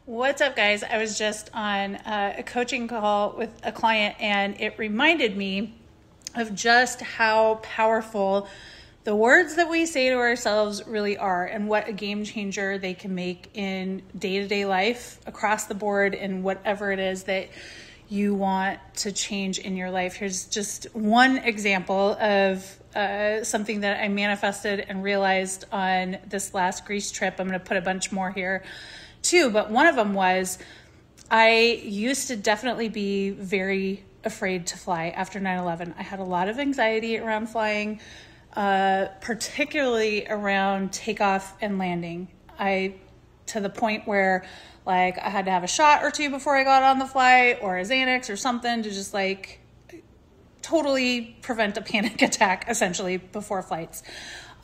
What's up, guys? I was just on a coaching call with a client, and it reminded me of just how powerful the words that we say to ourselves really are, and what a game changer they can make in day-to-day life across the board, and whatever it is that you want to change in your life. Here's just one example of something that I manifested and realized on this last Greece trip. I'm going to put a bunch more here too, but one of them was I used to definitely be very afraid to fly after 9/11. I had a lot of anxiety around flying, particularly around takeoff and landing. To the point where I had to have a shot or two before I got on the flight, or a Xanax or something to just totally prevent a panic attack essentially before flights.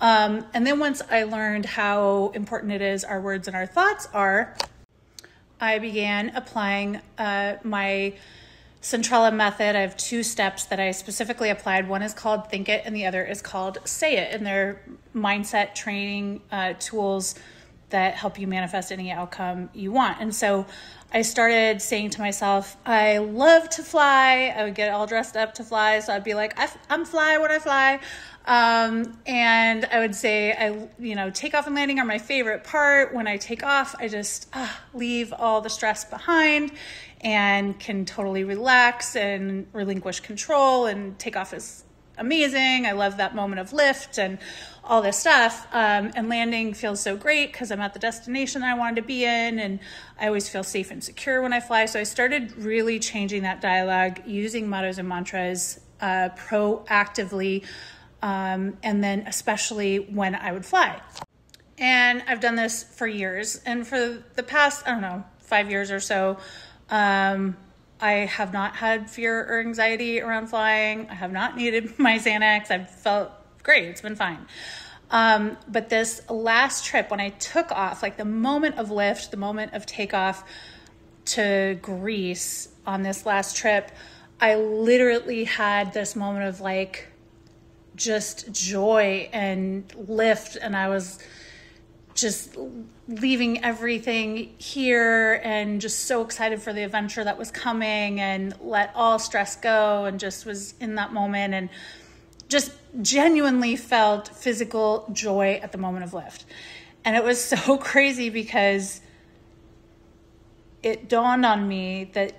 And then once I learned how important it is our words and our thoughts are, I began applying my Centrella method. I have 2 steps that I specifically applied. One is called Think It, and the other is called Say It. And they're mindset training tools that help you manifest any outcome you want. And so I started saying to myself, I love to fly. I would get all dressed up to fly. So I'd be like, I'm fly when I fly. And I would say, takeoff and landing are my favorite part. When I take off, I just leave all the stress behind and can totally relax and relinquish control, and takeoff is amazing. I love that moment of lift and all this stuff. And landing feels so great because I'm at the destination I wanted to be in, and I always feel safe and secure when I fly. So I started really changing that dialogue, using mottos and mantras proactively, and then especially when I would fly. And I've done this for years. And for the past, 5 years or so, I have not had fear or anxiety around flying. I have not needed my Xanax. I've felt great. It's been fine. But this last trip, when I took off, the moment of lift, the moment of takeoff to Greece on this last trip, I literally had this moment of just joy and lift. And I was just leaving everything here and just so excited for the adventure that was coming, and let all stress go, and just was in that moment and just genuinely felt physical joy at the moment of lift. And it was so crazy because it dawned on me that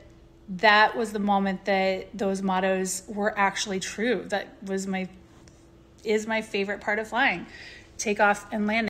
that was the moment that those mottos were actually true. That is my favorite part of flying, takeoff and landing.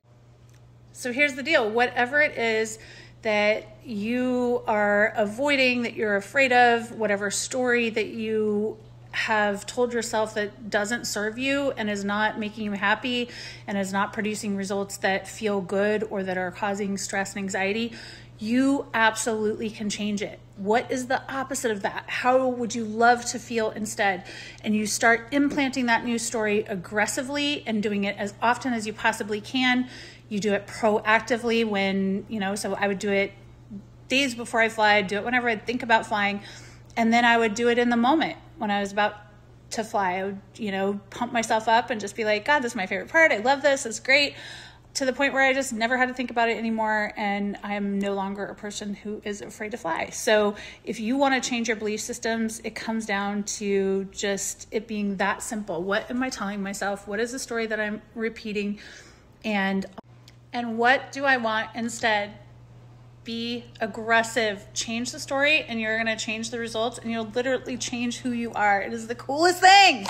So here's the deal. Whatever it is that you are avoiding, that you're afraid of, whatever story that you have told yourself that doesn't serve you and is not making you happy and is not producing results that feel good or that are causing stress and anxiety, you absolutely can change it. What is the opposite of that? How would you love to feel instead? And you start implanting that new story aggressively and doing it as often as you possibly can. You do it proactively so I would do it days before I fly. I'd do it whenever I'd think about flying. And then I would do it in the moment when I was about to fly. I would, pump myself up and just be like, God, this is my favorite part. I love this. It's great. To the point where I just never had to think about it anymore. And I am no longer a person who is afraid to fly. So if you want to change your belief systems, it comes down to just it being that simple. What am I telling myself? What is the story that I'm repeating? And what do I want instead? Be aggressive. Change the story, and you're going to change the results, and you'll literally change who you are. It is the coolest thing.